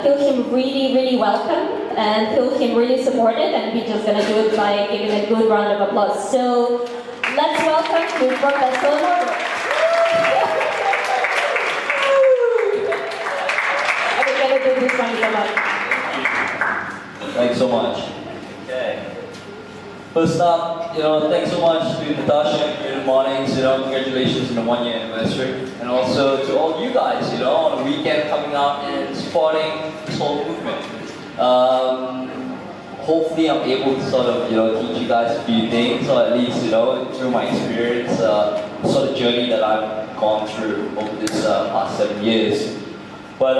Feel him really welcome and feel him really supported, and we're just gonna do it by giving a good round of applause. So let's welcome to brightest. I'm gonna do this one so much. Thanks so much. Okay. First up, thanks so much to Natasha and Creative Mornings, congratulations on the 1-year anniversary. And also to all you guys, on the weekend coming out and supporting this whole movement. Hopefully I'm able to sort of, teach you guys a few things, or at least, through my experience, sort of journey that I've gone through over this past 7 years. But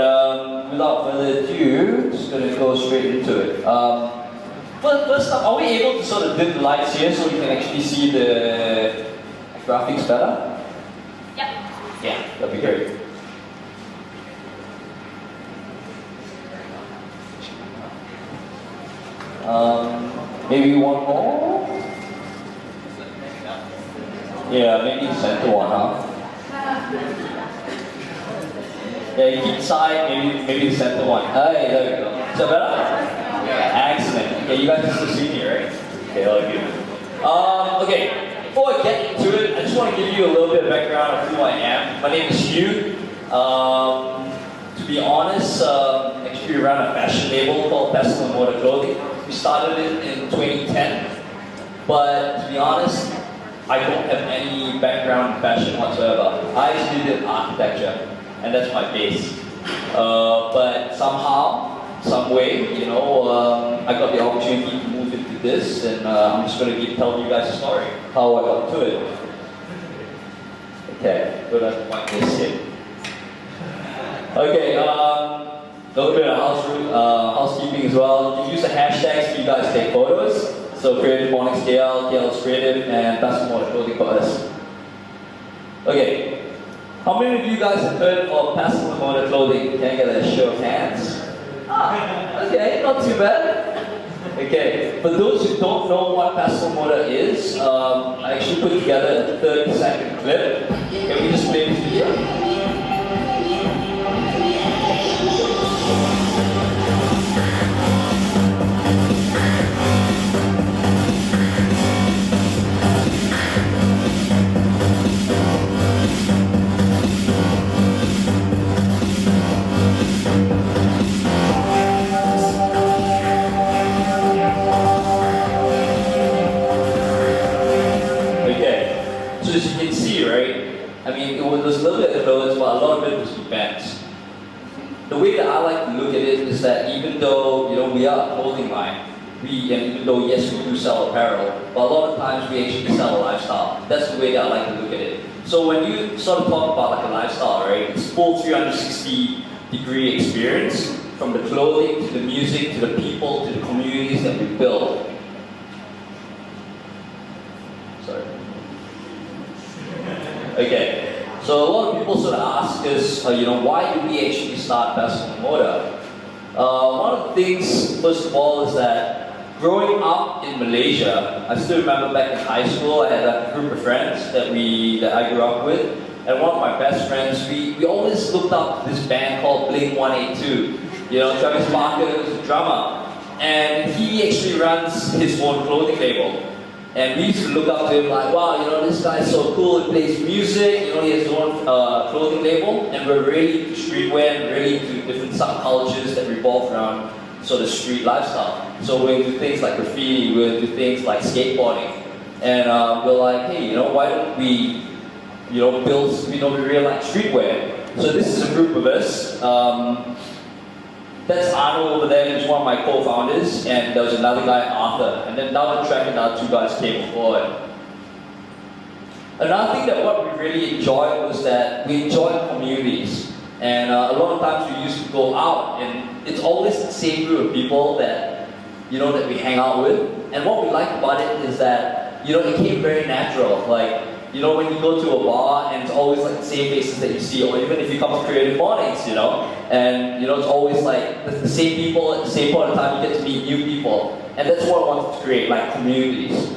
without further ado, just going to go straight into it. First up, are we able to sort of dim the lights here so we can actually see the graphics better? Yep. Yeah, that'd be great. Maybe one more? Yeah, maybe the center one, huh? Yeah, you keep side, maybe the center one. Hey, there we go. Is that better? Excellent. Okay, you guys can still see me, right? Okay, all good. Okay, before I get into it, I just want to give you a little bit of background of who I am. My name is Hugh. To be honest, actually we ran a fashion label called Pestle and Mortar Clothing. We started it in 2010, but to be honest, I don't have any background in fashion whatsoever. I actually did architecture, and that's my base. But somehow, some way, I got the opportunity to move into this, and I'm just going to tell you guys a story, how I got to it. Okay, good at point this here. Okay, a little bit of housekeeping as well. You can use the hashtags for you guys to take photos. So CreativeMornings KL, KL's Creative, and Pestle Mortar Clothing for us. Okay, how many of you guys have heard of Pestle Mortar Clothing? Can I get a show of hands? Okay, not too bad. Okay, for those who don't know what Pestle Mortar is, I actually put together a 30-second clip. Can we just play this video? So as you can see, right, I mean, it was a little bit of clothes, but a lot of it was events. The way that I like to look at it is that even though, we are a clothing line, and even though, yes, we do sell apparel, but a lot of times we actually sell a lifestyle. That's the way that I like to look at it. So when you sort of talk about like a lifestyle, right, it's full 360-degree experience, from the clothing, to the music, to the people, to the communities that we build. Sorry. Okay, so a lot of people sort of ask us, why did we actually start Pestle and Mortar? One of the things, first of all, is that growing up in Malaysia, I still remember back in high school, I had a group of friends that I grew up with, and one of my best friends, we always looked up to this band called Blink 182. Travis Barker was the drummer, and he actually runs his own clothing label. And we used to look up to him like, wow, this guy's so cool, he plays music, he has his own clothing label, and we're really into streetwear and really into different subcultures that revolve around sort of street lifestyle. So we're into things like graffiti, we're into things like skateboarding, and we're like, hey, why don't we, build, we really like streetwear. So this is a group of us. That's Arnold over there, who's one of my co-founders, and there was another guy, Arthur, and then down the track and our two guys came forward. Another thing that what we really enjoyed was that we enjoyed communities, and a lot of times we used to go out, and it's always the same group of people that, that we hang out with, and what we liked about it is that, it came very natural, like, when you go to a bar and it's always like the same faces that you see, or even if you come to Creative Mornings, and it's always like the same people at the same point in time, you get to meet new people. And that's what I wanted to create, like communities.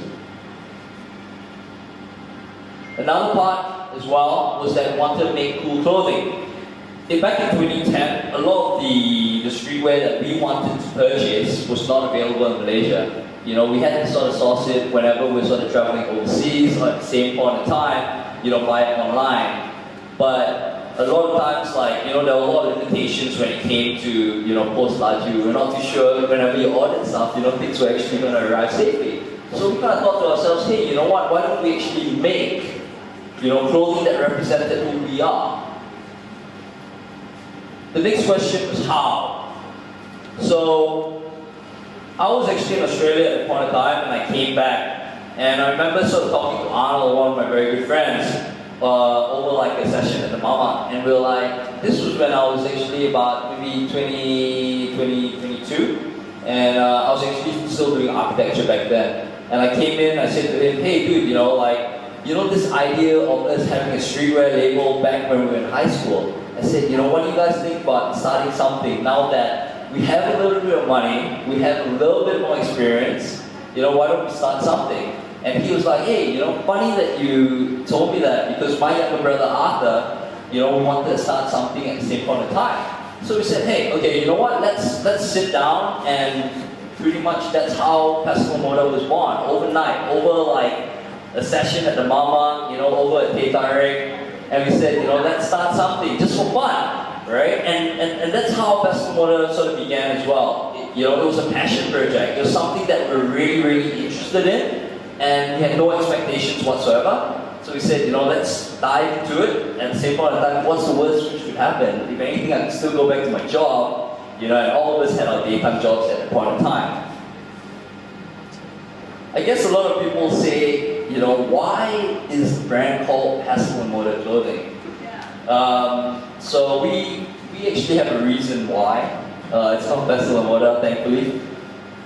Another part as well was that I wanted to make cool clothing. Back in 2010, a lot of the streetwear that we wanted to purchase was not available in Malaysia. You know, we had to sort of source it whenever we're sort of traveling overseas or at the same point in time, you know, buy it online. But a lot of times, like, you know, there were a lot of limitations when it came to, you know, post-laju. We're not too sure whenever you ordered stuff, you know, things were actually going to arrive safely. So we kind of thought to ourselves, hey, you know what, why don't we actually make, you know, clothing that represented who we are? The next question was how. So I was actually in Australia at the point of time, and I came back, and I remember sort of talking to Arnold, one of my very good friends, over like a session at the Mama, and we were like, this was when I was actually about maybe 22, and I was actually still doing architecture back then. And I came in, I said to him, hey dude, you know, like, you know this idea of us having a streetwear label back when we were in high school? I said, you know, what do you guys think about starting something now that we have a little bit of money, we have a little bit more experience, you know, why don't we start something? And he was like, hey, you know, funny that you told me that, because my younger brother Arthur, you know, we wanted to start something at the same point in time. So we said, hey, okay, you know what, let's sit down, and pretty much that's how Pastel Moda was born, overnight, over like a session at the Mama, you know, over at Teh Tarik, and we said, you know, let's start something just for fun, right? And that's how Pastel Moda sort of began as well. You know, it was a passion project. It was something that we're really, really interested in, and we had no expectations whatsoever. So we said, you know, let's dive into it, and at the same point in time, what's the worst which could happen? If anything, I can still go back to my job, you know, and all of us had our daytime jobs at that point in time. I guess a lot of people say, you know, why is the brand called Pastel Moda Clothing? So we actually have a reason why. It's not Pastel Moda, thankfully.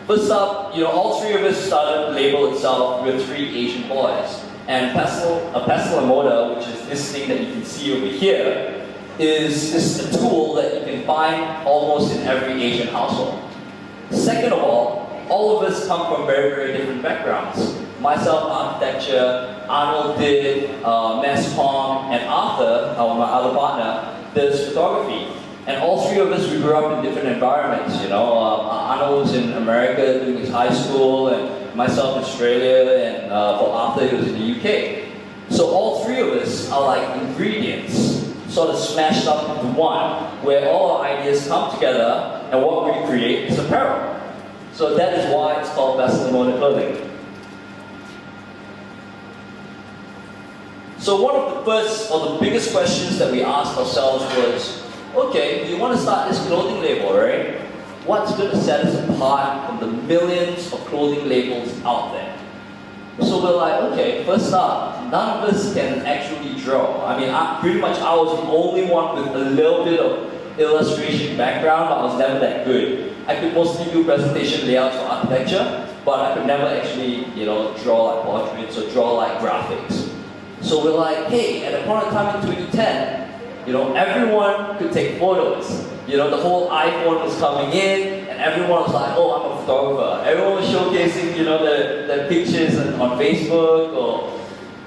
First up, you know, all three of us started the label itself with three Asian boys. And Pastel Moda, which is this thing that you can see over here, is a tool that you can find almost in every Asian household. Second of all of us come from very, very different backgrounds. Myself, architecture, Arnold did mass comm, and Arthur, my other partner, does photography. And all three of us, we grew up in different environments, you know. Arnold was in America doing his high school, and myself in Australia, and for Arthur, he was in the UK. So all three of us are like ingredients, sort of smashed up into one, where all our ideas come together, and what we create is apparel. So that is why it's called Pastel Moda Clothing. So one of the first, or the biggest questions that we asked ourselves was, okay, you want to start this clothing label, right? What's going to set us apart from the millions of clothing labels out there? So we're like, okay, first up, none of us can actually draw. I mean, pretty much I was the only one with a little bit of illustration background, but I was never that good. I could mostly do presentation layouts for architecture, but I could never actually, you know, draw like portraits or draw like graphics. So we're like, hey, at a point in time in 2010, you know, everyone could take photos. You know, the whole iPhone was coming in, and everyone was like, oh, I'm a photographer. Everyone was showcasing, you know, the pictures on Facebook, or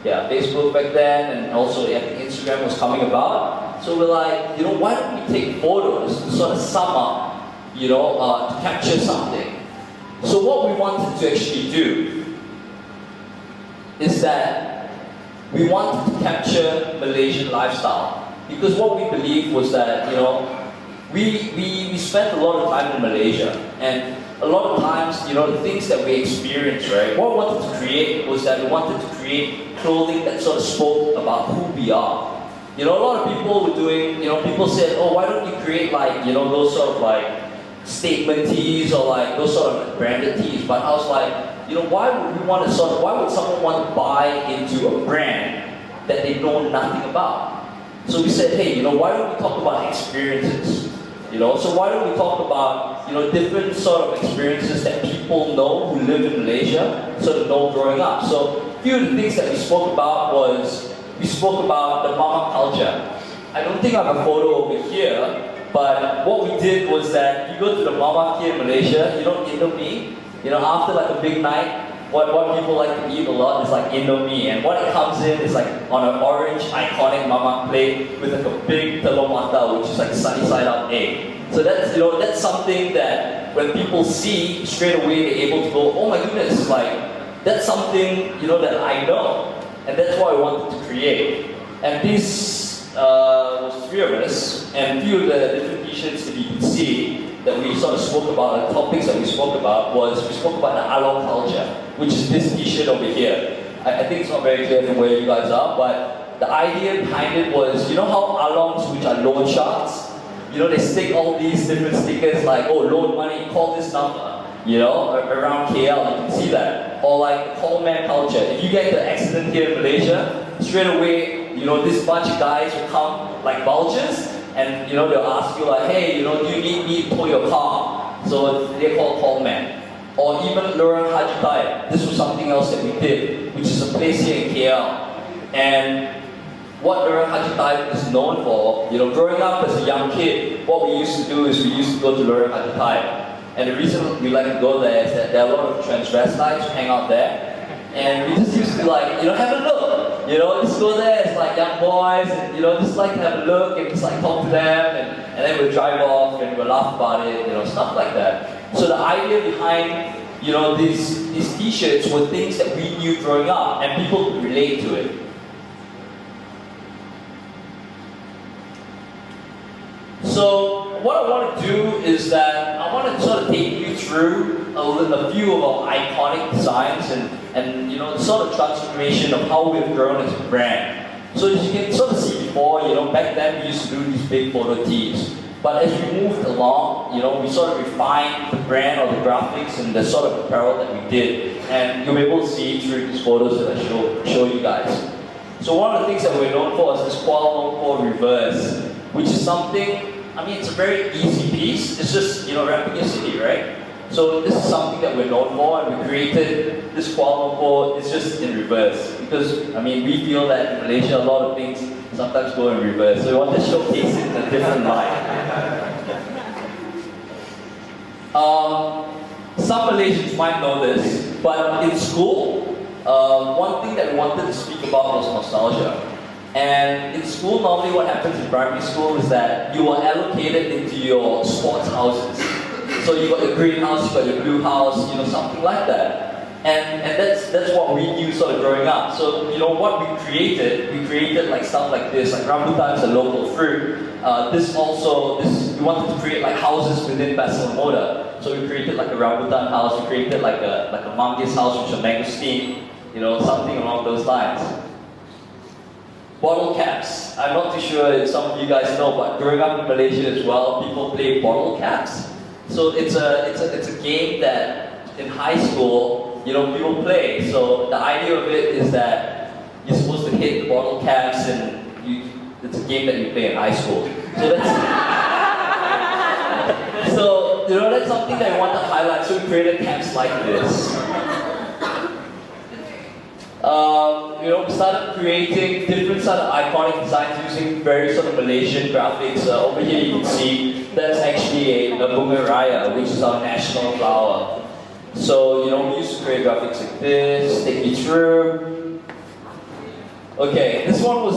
yeah, Facebook back then, and also yeah, Instagram was coming about. So we're like, you know, why don't we take photos to sort of sum up, you know, to capture something. So what we wanted to actually do is that we wanted to capture Malaysian lifestyle, because what we believed was that, you know, we spent a lot of time in Malaysia, and a lot of times, you know, the things that we experienced, right? What we wanted to create was that we wanted to create clothing that sort of spoke about who we are. You know, a lot of people were doing, you know, people said, oh, why don't you create like, you know, those sort of like statement tees or like those sort of branded tees? But I was like, you know, why would we want to sort of, why would someone want to buy into a brand that they know nothing about? So we said, hey, you know, why don't we talk about experiences? You know, so why don't we talk about, you know, different sort of experiences that people know who live in Malaysia, sort of know growing up. So a few of the things that we spoke about was, we spoke about the mama culture. I don't think I have a photo over here, but what we did was that you go to the mama here in Malaysia, you don't Indomie. You know, after like a big night, what people like to eat a lot is like Indomie, and what it comes in is like on an orange iconic mama plate with like a big telur mata, which is like sunny side up egg. So that's something that when people see straight away, they're able to go, oh my goodness, like that's something that I know, and that's what I wanted to create. And this was three of us, and a few of the different t-shirts that you can see that we sort of spoke about, the topics that we spoke about was we spoke about the Along culture, which is this t-shirt over here. I think it's not very clear from where you guys are, but the idea behind it was, how Alongs, which are loan sharks, they stick all these different stickers like, oh, loan money, call this number, around KL, you can see that. Or like the call man culture. If you get into an accident here in Malaysia, straight away, this bunch of guys will come like vultures, and they'll ask you like, hey, do you need me to tow your car? So they're called call man. Or even Lorong Haji Thai. This was something else that we did, which is a place here in KL. And what Lorong Haji Thai is known for, growing up as a young kid, what we used to do is we used to go to Lorong Haji Thai. And the reason we like to go there is that there are a lot of transvestites who hang out there. And we just used to like, have a look. Just go there, it's like young boys, and just like to have a look and just like talk to them, and then we'll drive off and we'll laugh about it, stuff like that. So the idea behind, these t-shirts were things that we knew growing up, and people could relate to it. So what I want to do is that I want to sort of take you through a few of our iconic designs and the sort of transformation of how we've grown as a brand. So as you can sort of see before, back then we used to do these big photo tees. But as we moved along, we sort of refined the brand or the graphics and the sort of apparel that we did. And you'll be able to see through these photos that I show you guys. So one of the things that we're known for is this Kuala Lumpur reverse, which is something, it's a very easy piece. It's just, wrapping your city, right? So this is something that we're known for, and we created this Kuala Lumpur. It's just in reverse because, we feel that in Malaysia, a lot of things sometimes go in reverse. So we want to showcase it in a different light. Some Malaysians might know this, but in school, one thing that we wanted to speak about was nostalgia. And in school, normally what happens in primary school is that you are allocated into your sports houses. So you got your green house, you got your blue house, something like that. And that's what we knew sort of growing up. So what we created like stuff like this, like rambutan is a local fruit. We wanted to create like houses within Pasal Moda. So we created like a rambutan house, we created like a manggis house, which is a mangosteen, something along those lines. Bottle caps. I'm not too sure if some of you guys know, but growing up in Malaysia as well, people play bottle caps. So it's a game that in high school, people play. So the idea of it is that you're supposed to hit the bottle caps, and it's a game that you play in high school. So that's something that I want to highlight. So we created caps like this. We started creating different sort of iconic designs using very sort of Malaysian graphics. Over here you can see that's actually a bunga raya, which is our national flower. So we used to create graphics like this, take you through. Okay, this one was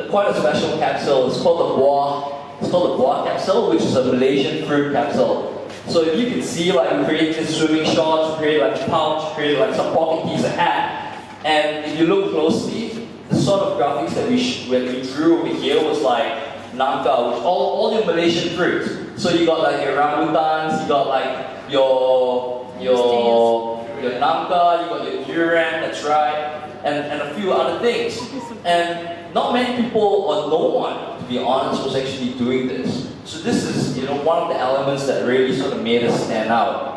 quite a special capsule. It's called the buah capsule, which is a Malaysian fruit capsule. So if you can see, like we created swimming shorts, we created like a pouch, we created like some pocket keys, a hat. And if you look closely, the sort of graphics that we drew over here was like nangka, which all your Malaysian fruits. So you got like your rambutans, you got like your nangka, you got your durian, that's right, and a few other things. And not many people, or no one, to be honest, was actually doing this. So this is one of the elements that really sort of made us stand out.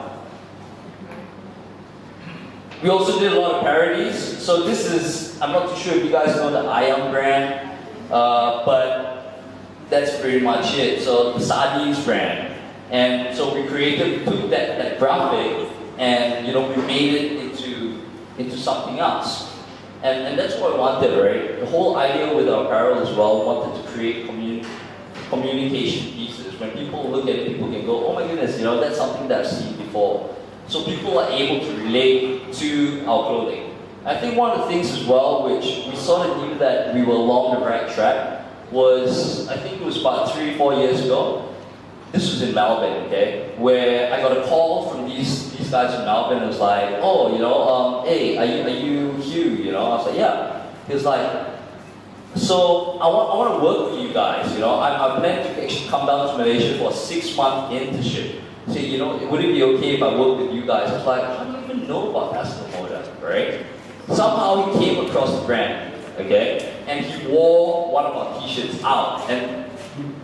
We also did a lot of parodies. So this is, I'm not too sure if you guys know the Ayam brand, but that's pretty much it. So the Sardines brand. And so we took that graphic and we made it into something else. And that's what I wanted, right? The whole idea with our apparel as well, we wanted to create communication pieces. When people look at it, people can go, oh my goodness, that's something that I've seen before. So people are able to relate to our clothing. I think one of the things as well, which we sort of knew that we were along the right track, was, I think it was about 3 or 4 years ago, this was in Melbourne, okay, where I got a call from these guys in Melbourne. It was like, oh, hey, are you Hugh? I was like, yeah. He was like, so I want to work with you guys. I'm planning to actually come down to Malaysia for a 6-month internship. So, would it be okay if I work with you guys? I was like, I don't even know about Estee Lauder, right? Somehow he came across the brand, okay, and he wore one of our t-shirts out. And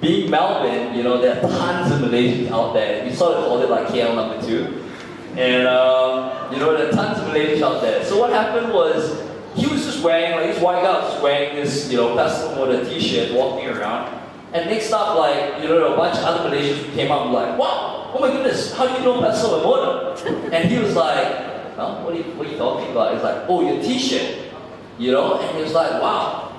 being Melbourne, there are tons of Malaysians out there. We sort of call it like KL number 2. And, there are tons of Malaysians out there. So what happened was, he was just wearing, like, this white guy was just wearing this, Estee Lauder t-shirt, walking around. And next up, like, a bunch of other Malaysians who came up and like, wow, oh my goodness, how do you know Estee Lauder? And he was like, huh? What are you talking about? He's like, oh, your t-shirt. And he was like, wow,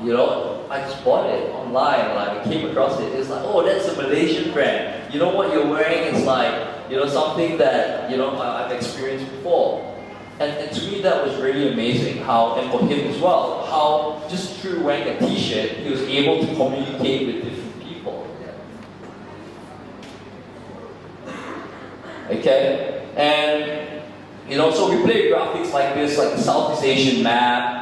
I just bought it online, like I came across it. It's like, oh, that's a Malaysian brand. What you're wearing is like, something that, I've experienced before. And to me that was really amazing how, and for him as well, how just through wearing a t-shirt, he was able to communicate with different people. Okay? And, so we play graphics like this, like the Southeast Asian map.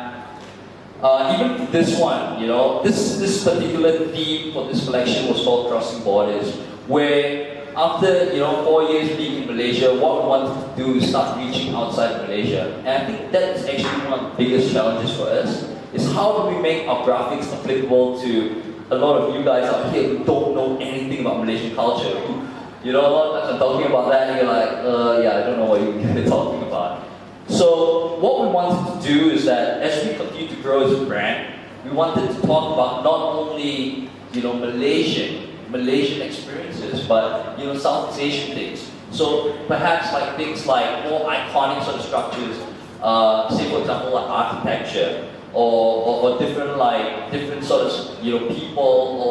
Even this one, this particular theme for this collection was called Crossing Borders, where after 4 years being in Malaysia, what we wanted to do is start reaching outside Malaysia. And I think that's actually one of the biggest challenges for us, is how do we make our graphics applicable to a lot of you guys out here who don't know anything about Malaysian culture. A lot of times I'm talking about that and you're like, yeah, I don't know what you're talking about. So what we wanted to do is that as we continue to grow as a brand, we wanted to talk about not only Malaysian experiences, but Southeast Asian things. So perhaps like things like more iconic sort of structures, say for example like architecture, or different sort of people or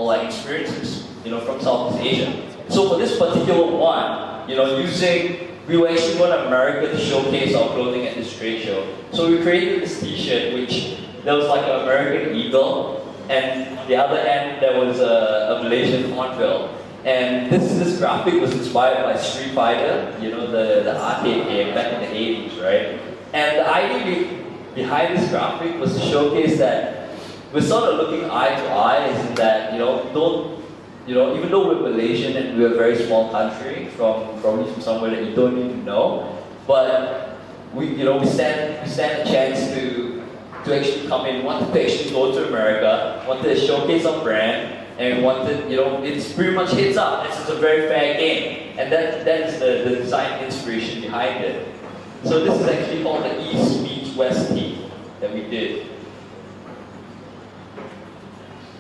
like experiences from Southeast Asia. So for this particular one, we were actually going to America to showcase our clothing at this trade show. So we created this t-shirt which there was like an American eagle, and the other end there was a Malaysian hornbill. And this graphic was inspired by Street Fighter, the arcade game back in the 80s, right? And the idea behind this graphic was to showcase that we're sort of looking eye to eye, is in that, even though we're Malaysian and we're a very small country probably from somewhere that you don't even know, but we stand a chance to actually come in, wanted to actually go to America, wanted to showcase our brand, and wanted, it's pretty much heads up. This is a very fair game, and that is the design inspiration behind it. So this is actually called the East meets West team that we did.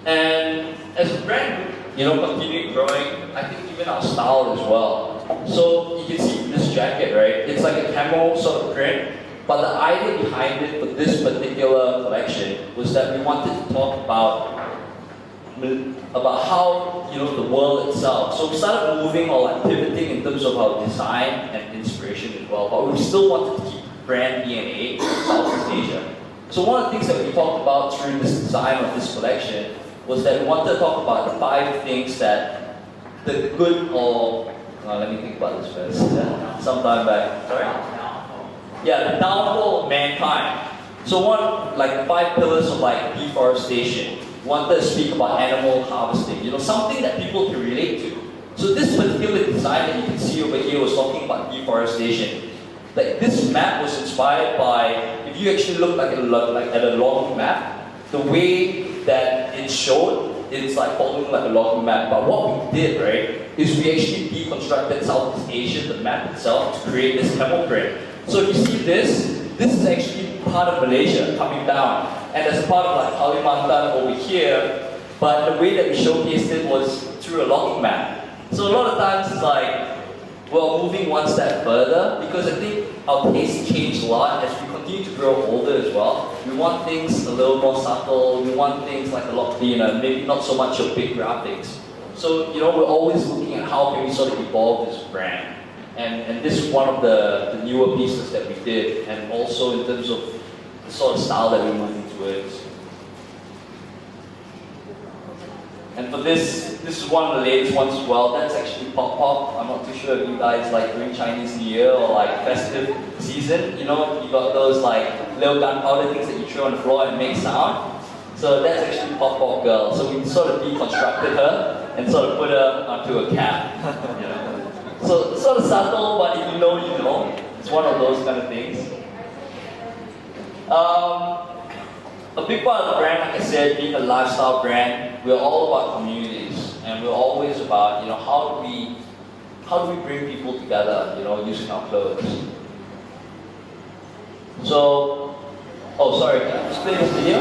And as a brand, continued growing, I think even our style as well. So you can see from this jacket, right? It's like a camo sort of print, but the idea behind it for this particular collection was that we wanted to talk about how, the world itself. So we started moving or like pivoting in terms of our design and inspiration as well, but we still wanted to keep brand DNA in Southeast Asia. So one of the things that we talked about through this design of this collection was that we wanted to talk about the 5 things that the good or, let me think about this first, sometime back, sorry? Yeah, the downfall of mankind. So the 5 pillars of like deforestation. We wanted to speak about animal harvesting, something that people can relate to. So this particular design that you can see over here was talking about deforestation. Like this map was inspired by, if you actually look at a logging map, the way that it showed, it's like following like a logging map. But what we did, right, is we actually deconstructed Southeast Asia, the map itself, to create this camel print. So if you see this is actually part of Malaysia coming down. And as part of like Kalimantan over here, but the way that we showcased it was through a logging map. So a lot of times it's like, well, moving one step further, because I think our taste changed a lot as we continue to grow older as well. We want things a little more subtle, we want things like a lot cleaner, maybe not so much of big graphics. So, we're always looking at how can we sort of evolve this brand. And this is one of the newer pieces that we did, and also in terms of the sort of style that we're moving towards. And for this is one of the latest ones as well. That's actually Pop Pop. I'm not too sure if you guys like during Chinese New Year or like festive season, you know, you got those like little gunpowder things that you throw on the floor and make sound. So that's actually Pop Pop Girl. So we sort of deconstructed her and sort of put her onto a cap. You know? So it's sort of subtle, but if you know, you know. It's one of those kind of things. A big part of the brand, like I said, being a lifestyle brand, we're all about communities, and we're always about, you know, how do we bring people together, you know, using our clothes. So, oh sorry, can I just play this video?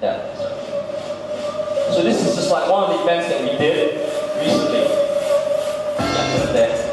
Yeah. So this is just like one of the events that we did recently. Yeah, there.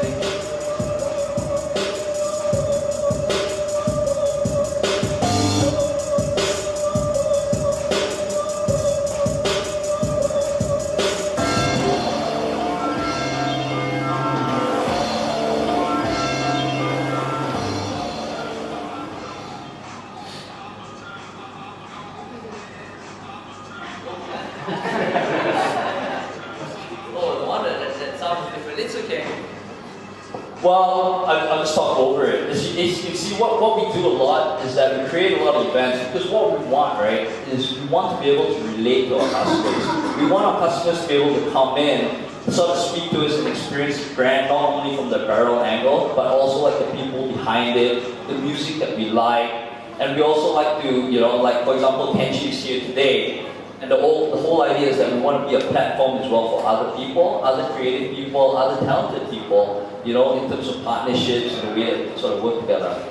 Well, I'll just talk over it. As you can see, what we do a lot is that we create a lot of events because what we want, right, is we want to be able to relate to our customers. We want our customers to be able to come in, sort of speak to us and experience the brand, not only from the apparel angle, but also like the people behind it, the music that we like. And we also like to, you know, like for example, Kenji is here today. And the whole idea is that we want to be a platform as well for other people, other creative people, other talented people, you know, in terms of partnerships and the way that we sort of work together.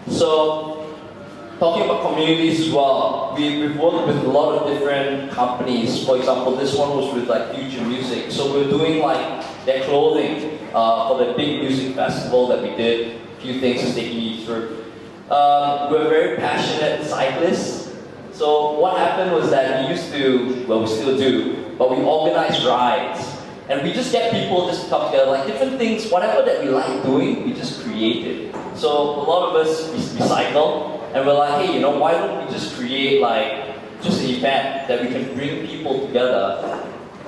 So, talking about communities as well, we've worked with a lot of different companies. For example, this one was with like Future Music. So we're doing like their clothing for the big music festival that we did. Few things is taking you through. We're very passionate cyclists. So what happened was that we used to, well we still do, but we organize rides. And we just get people just to come together, like different things, whatever that we like doing, we just create it. So a lot of us, we cycle, and we're like, hey, you know, why don't we just create like, just an event that we can bring people together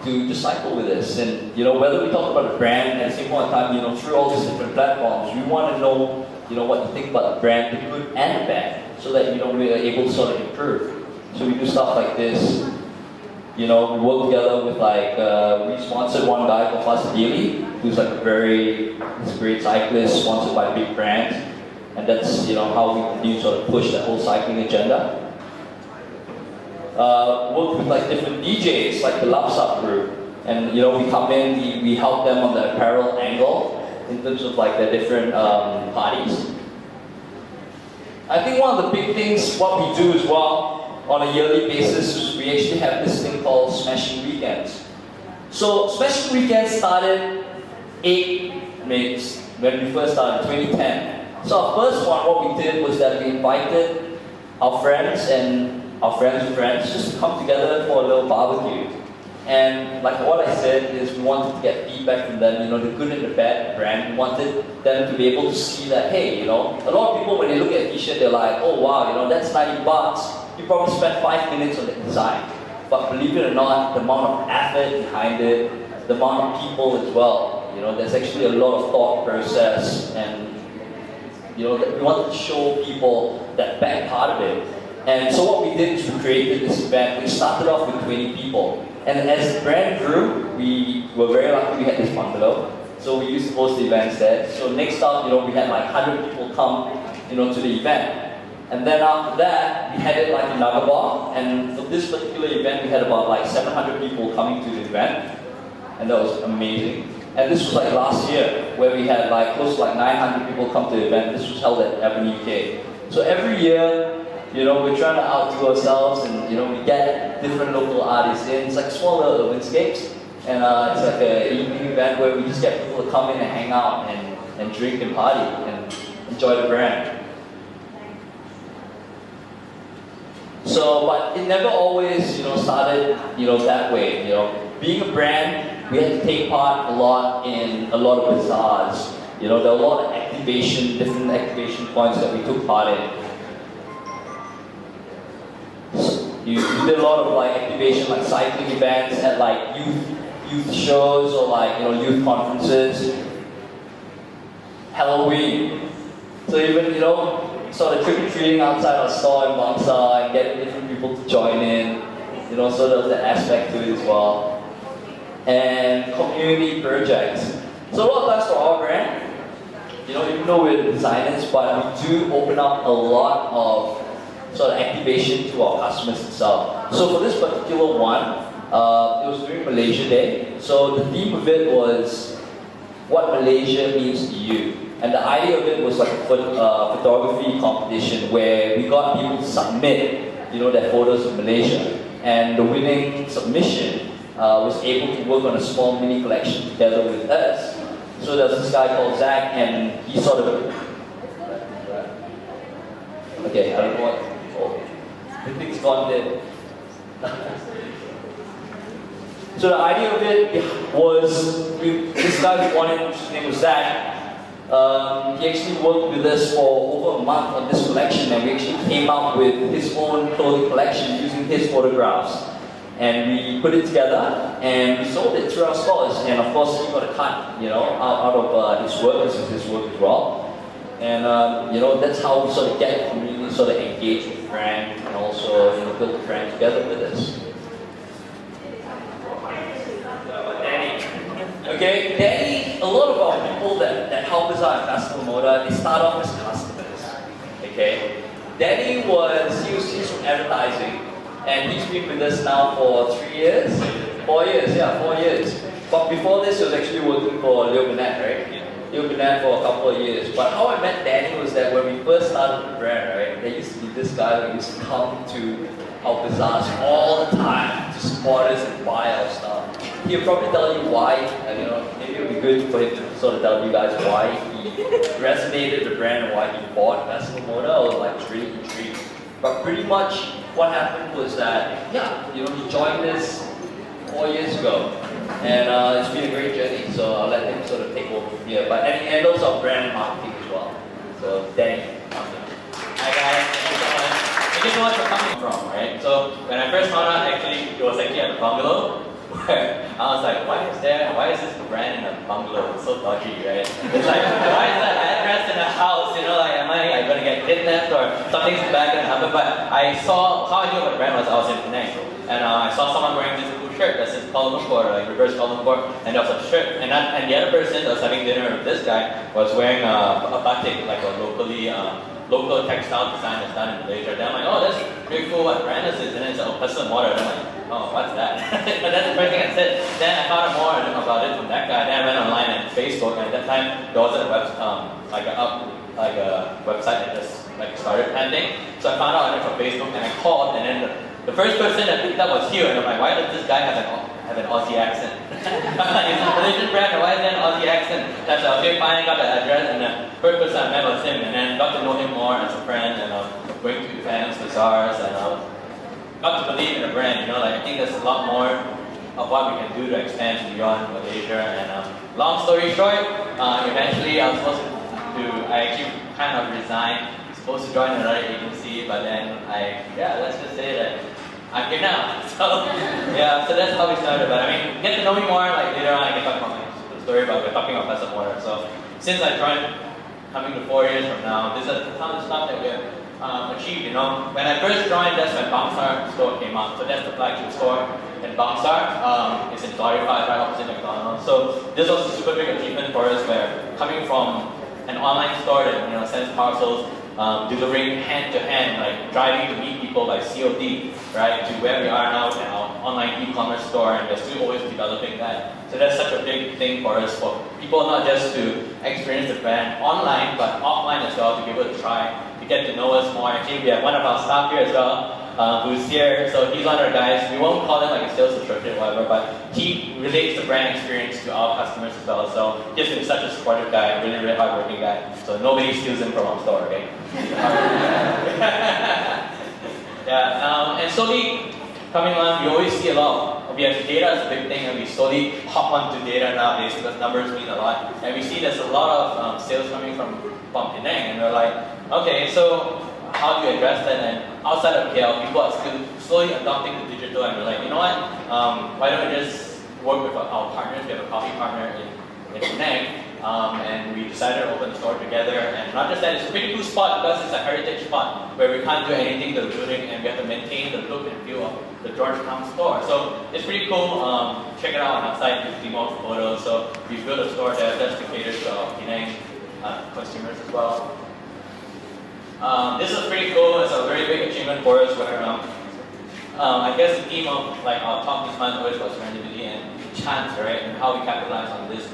to just cycle with us. And you know, whether we talk about the brand at the same point in time, you know, through all these different platforms, we want to know, you know, what you think about the brand, the good and the bad, so that you know we are able to sort of improve. So we do stuff like this. You know, we work together with like we sponsored one guy called Fasadili, who's like he's a great cyclist, sponsored by big brands, and that's, you know, how we continue to sort of push that whole cycling agenda. Work with like different DJs, like the Lapsap group, and you know, we come in, we help them on the apparel angle in terms of like the different parties. I think one of the big things what we do as well on a yearly basis is we actually have this thing called Smashing Weekends. So Smashing Weekends started when we first started, 2010. So our first one, what we did was that we invited our friends and our friends' friends just to come together for a little barbecue. And like what I said is we wanted to get feedback from them, you know, the good and the bad brand. We wanted them to be able to see that, hey, you know, a lot of people when they look at a t-shirt, they're like, oh wow, you know, that's 90 bucks. You probably spent 5 minutes on the design. But believe it or not, the amount of effort behind it, the amount of people as well, you know, there's actually a lot of thought process, and you know, we wanted to show people that back part of it. And so what we did is we created this event. We started off with 20 people. And as the brand grew, we were very lucky we had this bungalow. So we used to host the events there. So next up, you know, we had like 100 people come, you know, to the event. And then after that, we had it like in Nagaba. And for this particular event, we had about like 700 people coming to the event. And that was amazing. And this was like last year, where we had like close to like 900 people come to the event. This was held at Avenue K. So every year, you know, we're trying to outdo ourselves, and you know, we get different local artists in. It's like small little landscapes, and it's like an evening event where we just get people to come in and hang out and drink and party and enjoy the brand. So, but it never always, you know, started, you know, that way. You know, being a brand, we had to take part a lot in a lot of bazaars. You know, there were a lot of different activation points that we took part in. You did a lot of like activation, like cycling events at like youth shows or like youth conferences, Halloween. So even sort of trick or treating outside our store in Bangsa and getting different people to join in. So there's that aspect to it as well. And community projects. So a lot of times for our brand, even though we're designers, but we do open up a lot of sort of activation to our customers itself. So for this particular one, it was during Malaysia Day. So the theme of it was what Malaysia means to you. And the idea of it was like a photography competition where we got people to submit, their photos of Malaysia. And the winning submission was able to work on a small mini collection together with us. So there's this guy called Zach, and he sort of... Okay, I don't know what... Oh, the thing's gone dead. So the idea of it was, this guy who won it, his name was Zach. He actually worked with us for over a month on this collection, and we actually came up with his own clothing collection using his photographs. And we put it together, and we sold it through our stores. And of course, he got a cut, out of his work. This is his work as well. And that's how we sort of get the community sort of engaged with the brand, and also build the brand together with us. Okay, Danny, a lot of our people that help us out in Festival Moda, they start off as customers. Okay, Danny he's from advertising, and he's been with us now for 4 years. But before this, he was actually working for Leo Burnett, right? Leo Burnett for a couple of years. But how I met Danny was that when we first started the brand, right, there used to be this guy who used to come to our bazaars all the time to support us and buy our stuff. He'll probably tell you why, maybe it would be good for him to sort of tell you guys why he resonated the brand and why he bought Festival Moda. I was like really intrigued. But pretty much what happened was that, he joined us 4 years ago. And it's been a great journey, so I'll let him sort of take over from here. But and he handles our brand and marketing as well. So Danny. Hi guys, thank you so much for coming from, right? So when I first found out, actually, it was actually at a bungalow. Where I was like, why is this brand in a bungalow? It's so dodgy, right? It's like, why is that address in a house? Am I gonna get kidnapped or something's bad gonna happen? But I saw, how I knew what the brand was, I was in Penang. And I saw someone wearing this blue shirt that says Kuala Lumpur, like reverse Kuala Lumpur, and there was a shirt. And the other person that was having dinner with this guy was wearing a batik, like a local textile design that's done in Malaysia. Then I'm like, oh, that's pretty cool, what brand is this? And then it's custom water. And I'm like, oh, what's that? But that's the first thing I said. Then I found out more about it from that guy. Then I went online and Facebook, and at that time there wasn't a website that just started pending. So I found out from Facebook, and I called, and then the first person that picked up was Hugh, and I'm like, why does this guy have an Aussie accent? It's a Malaysian brand, and why is there an Aussie accent? That's okay, fine, got the address, and the first person I met was him, and then got to know him more as a friend, and going to events, bazaars, and got to believe in the brand. I think there's a lot more of what we can do to expand beyond Malaysia. And long story short, eventually I actually kind of resigned. Supposed to join another agency, but then let's just say that I'm here now. So so that's how we started. But I mean, get to know me more. Later on, I can talk about my story, but we're talking about Festival Moda. So since I joined, coming to 4 years from now, this is a ton of stuff that we've achieved. When I first joined, that's when Bangsar store came out. So that's the flagship store in Bangsar. It's in Glorify, right opposite McDonald's. So this was a super big achievement for us, where coming from an online store that sends parcels, delivering hand to hand, like driving to meet people by COD, right, to where we are now in our online e-commerce store, and we're still always developing that. So that's such a big thing for us, for people not just to experience the brand online, but offline as well, to be able to try, to get to know us more. Actually, we have one of our staff here as well, who's here. So he's one of our guys. We won't call him like a sales associate or whatever, but he relates the brand experience to our customers as well. So he's been such a supportive guy, really, really hardworking guy. So nobody steals him from our store, okay? And slowly coming on, we always see a lot. We have data as a big thing, and we slowly hop onto data nowadays because numbers mean a lot. And we see there's a lot of sales coming from Penang, and we're like, okay, so how do you address that? And outside of KL, people are still slowly adopting the digital, and we're like, you know what? Why don't we just work with our partners? We have a coffee partner in Penang, and we decided to open the store together. And not just that, it's a pretty cool spot because it's a heritage spot where we can't do anything to the building, and we have to maintain the look and feel of the Georgetown store. So it's pretty cool. Check it out on our site, 50 more photos. So we built a store there just to cater to our Penang consumers as well. This is pretty cool. It's a very big achievement for us. Where I guess the theme of like our talk this month always was serendipity and chance, right? And how we capitalize on this.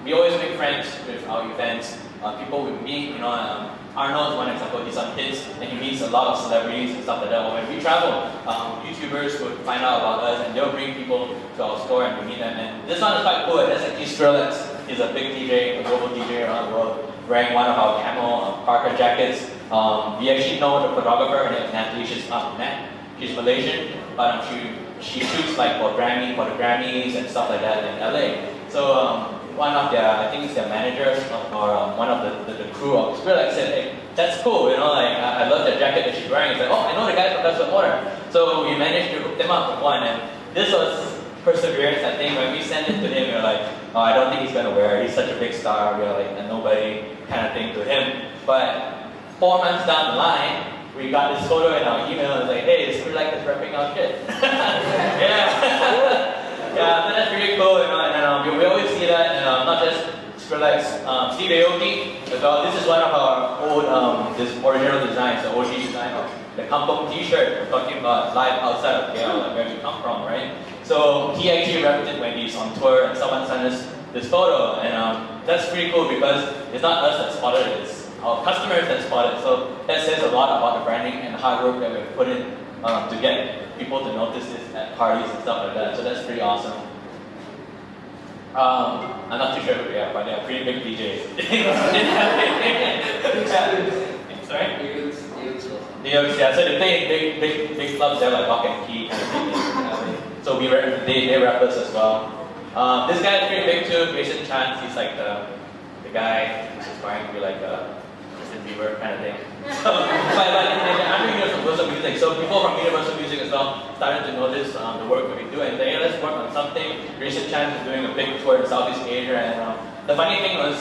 We always make friends with our events. People we meet, you know, Arnold is one example. He's on Hits and he meets a lot of celebrities and stuff like that. Or when we travel, YouTubers would find out about us and they'll bring people to our store and we meet them. And this one is quite cool. That's actually Skrillex. He's a big DJ, a global DJ around the world, wearing one of our camel Parker jackets. We actually know the photographer, her name is Natalie. She's Malaysian, but she shoots like for the Grammys and stuff like that in LA. So one of their, I think it's their managers or one of the crew of Skrillex said, hey, that's cool, you know, like I love the jacket that she's wearing. It's like, oh, I know the guy from Custom Motor. So we managed to hook them up with one, and this was perseverance. I think when we sent it to him, we were like, oh, I don't think he's gonna wear it. He's such a big star. We are like a nobody kind of thing to him. But 4 months down the line, we got this photo in our email. It's like, hey, Skrillex is repping our shit. Yeah. Yeah, so that's pretty cool, you know, and we always see that, and not just Skrillex, Steve Aoki as well. This is one of our old, this original designs, the OG design of the Kampong t-shirt. We're talking about live outside of KL, like where we come from, right? So he actually repped it when he's on tour, and someone sent us this photo, and that's pretty cool because it's not us that spotted it, it's our customers that spotted it. So that says a lot about the branding and the hard work that we've put in to get people to notice this at parties and stuff like that. So that's pretty awesome. I'm not too sure who they are, but they're pretty big DJs. Sorry? Yeah, so they play in big clubs there, like Lock and Key kind of thing. So they rep us as well. This guy is pretty big too, Grayson Chance. He's like the guy who's aspiring to be like Justin Bieber kind of thing. So, but under Universal Music, so people from Universal Music as well started to notice the work that we do and say, hey, let's work on something. Grayson Chance is doing a big tour in Southeast Asia, and the funny thing was,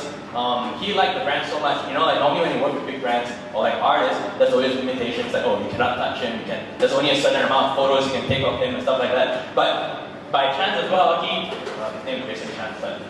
he liked the brand so much. You know, like normally when you work with big brands or like artists, there's always limitations like, oh, you cannot touch him. There's only a certain amount of photos you can take of him and stuff like that. But by chance as well, his name is Grayson Chance, but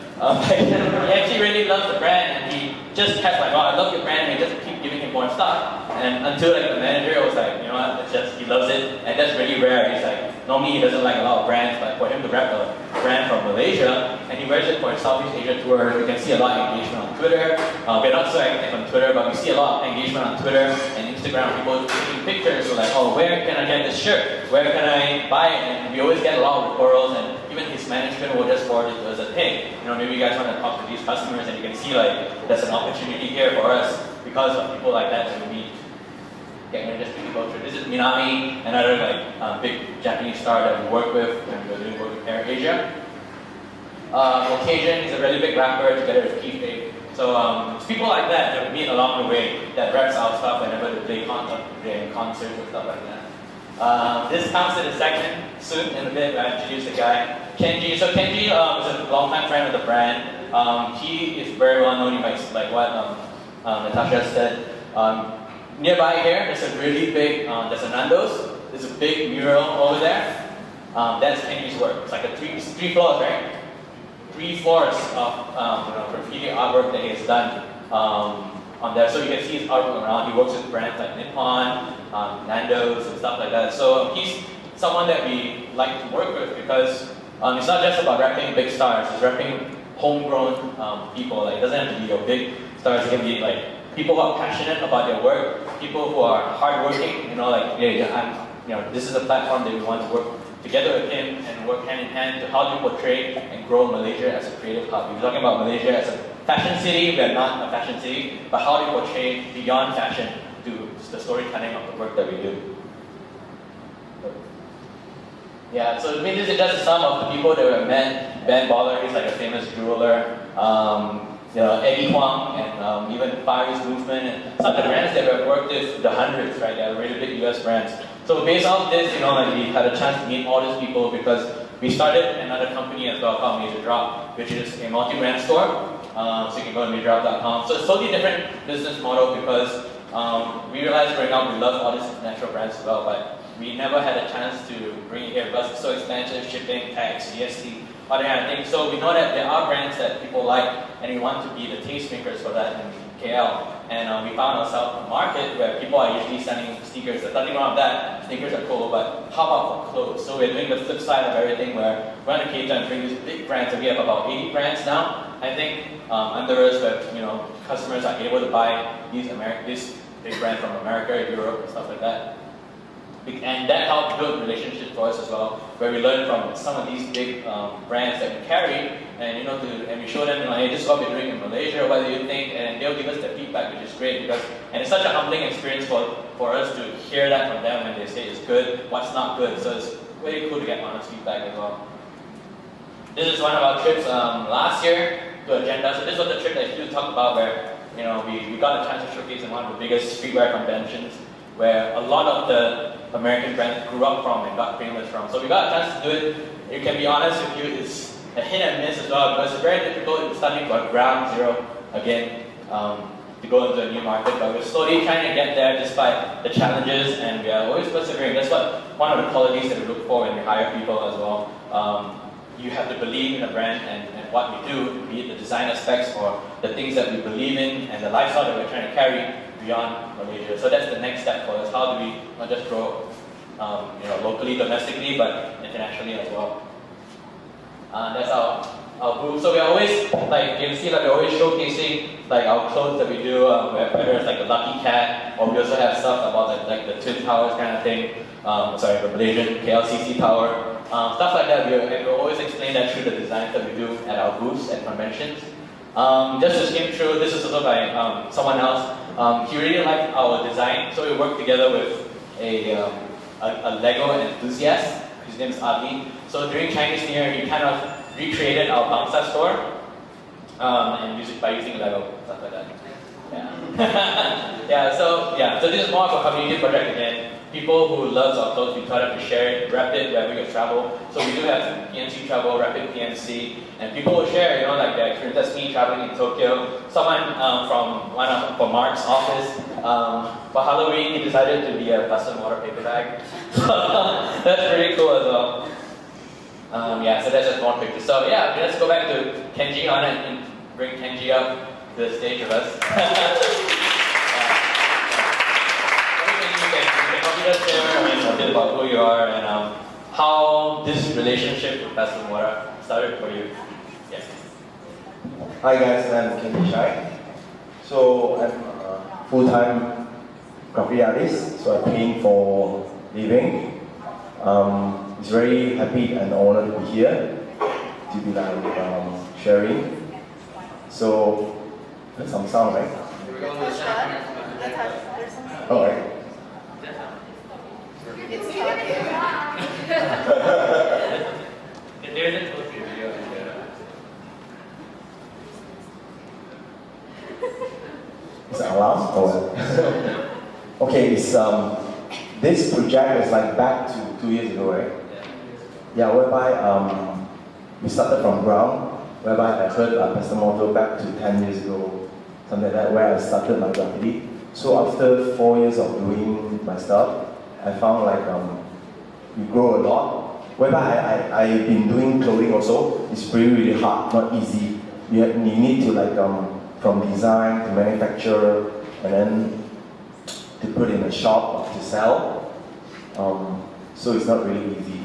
he actually really loves the brand, and he just kept like, oh, I love your brand, and he just keep giving him more stuff. And until like the manager was like, you know what, it's just, he loves it, and that's really rare. He's like, normally he doesn't like a lot of brands, but for him to rep a brand from Malaysia, and he wears it for his Southeast Asia tour. You can see a lot of engagement on Twitter. We're not so active on Twitter, but we see a lot of engagement on Twitter and Instagram. People taking pictures, so like, oh, where can I get this shirt? Where can I buy it? And we always get a lot of referrals, and even his management will just forward it to us that, hey, you know, maybe you guys want to talk to these customers, and you can see like there's an opportunity here for us because of people like that that we meet. Okay, I'm going to just quickly go through. This is Minami, another like big Japanese star that we work with when we were doing work with Air Asia. Occasion, he's a really big rapper together with Keith. So it's people like that that we meet along the way that reps our stuff whenever they play concerts and stuff like that. This comes to the segment soon in a bit where I introduce the guy, Kenji. So Kenji is a longtime friend of the brand. He is very well known, like what Natasha said. Nearby here, there's a really big, there's a Nando's. There's a big mural over there. That's Kenji's work. It's like it's 3 floors, right? 3 floors of graffiti artwork that he has done on there. So you can see his artwork around. He works with brands like Nippon, Nando's, and stuff like that. So he's someone that we like to work with because it's not just about repping big stars. It's repping homegrown people. Like, it doesn't have to be your big stars. It can be like people who are passionate about their work, people who are hardworking. You know, like this is a platform that we want to work together with him and work hand in hand to how to portray and grow Malaysia as a creative hub. We're talking about Malaysia as a fashion city. We are not a fashion city, but how to portray beyond fashion to the storytelling of the work that we do. Yeah, so this is just some of the people that we have met. Ben Baller, he's like a famous jeweler. Eddie Huang, and even Far East Movement, and some of the brands that we've worked with, the hundreds, right? They're really big US brands. So based on this, like we had a chance to meet all these people because we started another company as well called Major Drop, which is a multi-brand store. So you can go to majordrop.com. So it's totally different business model because we realized growing up we love all these natural brands as well, but we never had a chance to bring it here because it's so expensive, shipping, tax, GST, all that kind of thing. So we know that there are brands that people like, and we want to be the tastemakers for that in KL. And we found ourselves in a market where people are usually selling sneakers. There's nothing wrong with that. Sneakers are cool, but how about for clothes? So we're doing the flip side of everything where we're going to cater and bring these big brands. And we have about 80 brands now, I think, under us, where customers are able to buy these big brands from America, Europe, and stuff like that. And that helped build relationships for us as well, where we learn from some of these big brands that we carry, and and we show them, hey, this is what we're doing in Malaysia, what do you think? And they'll give us their feedback, which is great and it's such a humbling experience for us to hear that from them when they say it's good, what's not good. So it's really cool to get honest feedback as well. This is one of our trips last year to Agenda. So this was the trip that Hugh talked about, where we got a chance to showcase in one of the biggest streetwear conventions, where a lot of the American brands grew up from and got famous from. So we got a chance to do it. You can be honest with you, it's a hit and miss as well, because it's very difficult starting from ground zero again to go into a new market. But we're slowly trying to get there despite the challenges, and we are always persevering. That's one of the qualities that we look for when we hire people as well. You have to believe in the brand and what we do, be it the design aspects or the things that we believe in and the lifestyle that we're trying to carry beyond Malaysia. So that's the next step for us. How do we not just grow locally, domestically, but internationally as well? That's our booth. So we're always, like you can see, we're always showcasing our clothes that we do, whether it's the Lucky Cat, or we also have stuff about the Twin Towers kind of thing. The Malaysian KLCC Tower. Stuff like that, we always explain that through the designs that we do at our booths and conventions. Just to skim through, this is also by someone else. He really liked our design, so we worked together with a Lego enthusiast. His name is Ali. So during Chinese New Year, he kind of recreated our Bangsa store and by using Lego, stuff like that. Yeah. So this is more of a community project again. People who loves our clothes, we try to share it, wrap it wherever we travel. So we do have PNC travel, rapid PNC, and people will share, their experience. That's me traveling in Tokyo. Someone from Mark's office, for Halloween, he decided to be a custom water paper bag. That's pretty cool as well. So that's just one picture. So let's go back to Kenji on it and bring Kenji up to the stage with us. Just share a bit about who you are and how this relationship with Pastor Mora started for you. Yes. Hi guys, I'm Kenji Shai. So I'm a full-time graffiti artist, so I paint for living. It's very happy and honored to be here, to be sharing. So there's some sound, right? Alright. There's a poetry video in there. Is it allowed? Okay, this project is back to 2 years ago, right? Yeah, whereby we started from ground, whereby I heard Pastor Moto back to 10 years ago, something like that, where I started my graffiti. So after 4 years of doing my stuff, I found we grow a lot. Whereby I've been doing clothing also, it's really hard, not easy. You need to from design to manufacture and then to put in a shop to sell. So it's not really easy.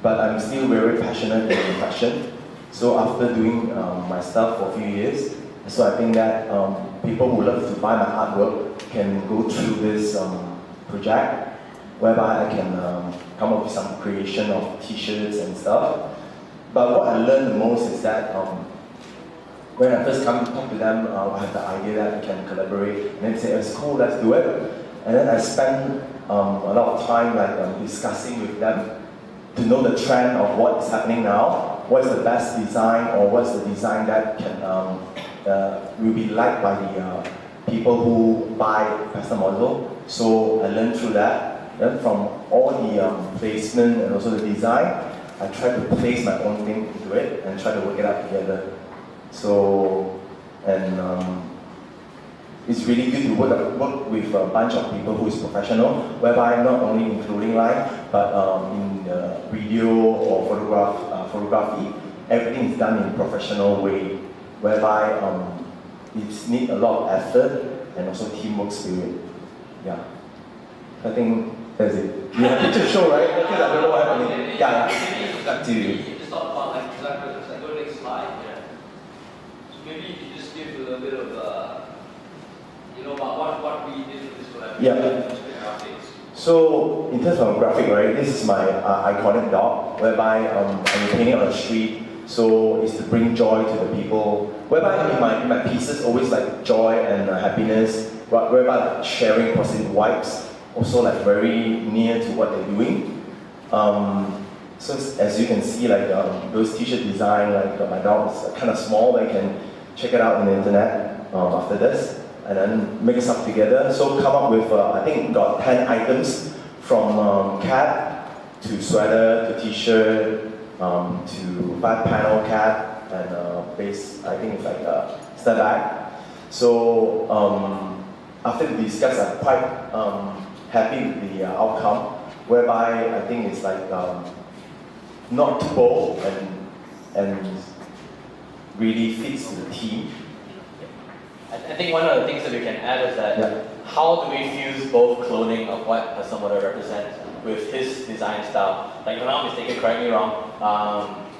But I'm still very passionate in fashion. So after doing my stuff for a few years, so I think that people who love to buy my artwork can go through this project, whereby I can come up with some creation of t-shirts and stuff. But what I learned the most is that when I first come to talk to them, I have the idea that we can collaborate, and then say, it's cool, let's do it. And then I spend a lot of time discussing with them to know the trend of what is happening now, what's the best design, or what's the design that can will be liked by the people who buy custom model. So I learned through that. Then from all the placement and also the design, I try to place my own thing into it and try to work it out together. So, and it's really good to work with a bunch of people who is professional, whereby not only including live, but in video or photography, everything is done in a professional way, whereby it needs a lot of effort and also teamwork spirit. Yeah, I think that's it. You have picture show, right? Because I don't know what happening. Yeah, back to you. Just talk about like exactly, like go to the next slide. Yeah. So maybe you can just give a little bit of about what we did with this collaboration. Yeah. So in terms of graphic, right, this is my iconic dog, whereby I'm painting on the street. So it's to bring joy to the people. Whereby in my pieces always like joy and happiness, whereby like sharing positive vibes, also like very near to what they're doing. So as you can see, like those t-shirt design, like my dog is kind of small, but you can check it out on the internet after this. And then mix up together. So come up with, I think got 10 items from cap to sweater to t-shirt to 5-panel cap and base, I think it's like a snap bag. So after the discuss, I'm quite happy with the outcome, whereby I think it's like not too bold and really fits the theme. I think one of the things that we can add is that how do we fuse both clothing of what Hasamoto represents with his design style? Like, if I'm not mistaken, correct me wrong,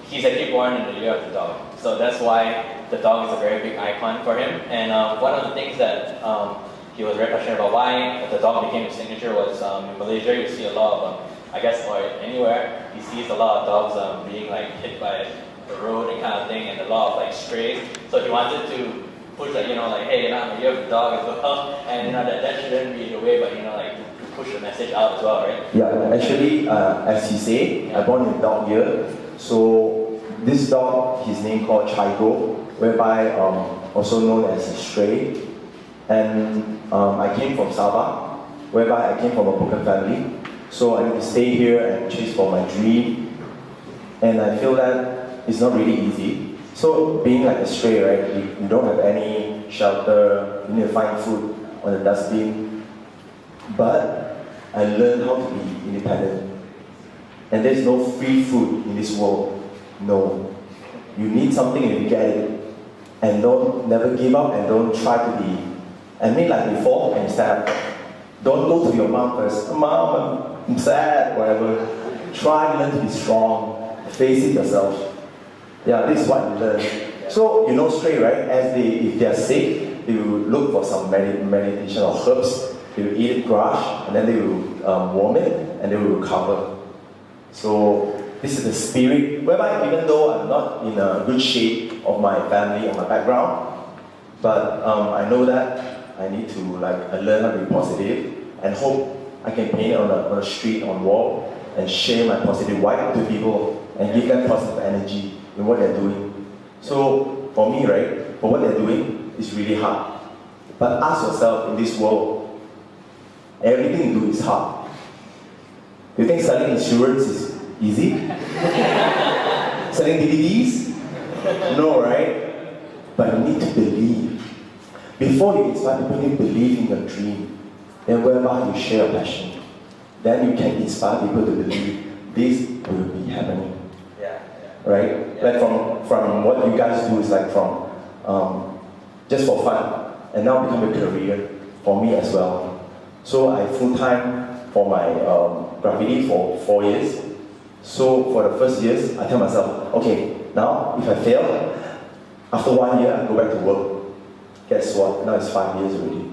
he's actually born in the year of the dog. So that's why the dog is a very big icon for him. And one of the things that he was very passionate about why the dog became his signature was in Malaysia you see a lot of, I guess, or anywhere, he sees a lot of dogs being like hit by the road and kind of thing, and a lot of like strays. So he wanted to push like, like, hey, I'm a year of the dog as well, and that shouldn't be the way, but like to push the message out as well, right? Yeah, actually, as he said, I born in dog year. So this dog, his name called Chico, whereby also known as a stray. And I came from Sabah, whereby I came from a broken family. So I need to stay here and chase for my dream. And I feel that it's not really easy. So being like a stray, right, you don't have any shelter, you need to find food on the dustbin. But I learned how to be independent. And there's no free food in this world. No. You need something and you get it. And never give up and don't try to be. And make like before and stand up. Don't go to your mom first. Mom, I'm sad, whatever. Try and learn to be strong. Face it yourself. Yeah, this is what you learn. So, stray, right? If they are sick, they will look for some meditation or herbs. They will eat it grass, and then they will warm it, and they will recover. So, this is the spirit, whereby even though I'm not in a good shape of my family or my background, but I know that I need to learn how to be positive, and hope I can paint it on the street, on wall, and share my positive vibe to people, and give them positive energy in what they're doing. So for me, right, for what they're doing is really hard. But ask yourself, in this world, everything you do is hard. You think selling insurance is easy? Selling DVDs? No, right? But you need to believe. Before you inspire people, you need to believe in your dream. Then whereby you share your passion, then you can inspire people to believe this will be happening. Right? Like from what you guys do is like from just for fun, and now become a career for me as well. So I full-time for my graffiti for 4 years. So for the first years, I tell myself, okay, now if I fail, after 1 year I go back to work. Guess what? Now it's 5 years already.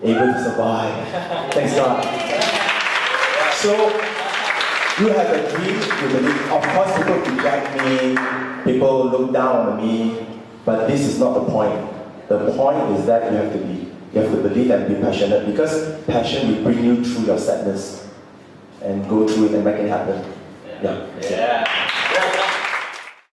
Able to survive. Thanks God. So you have a dream, you believe. Of course, people reject me, people look down on me, but this is not the point. The point is that you have to believe and be passionate, because passion will bring you through your sadness and go through it and make it happen. Yeah.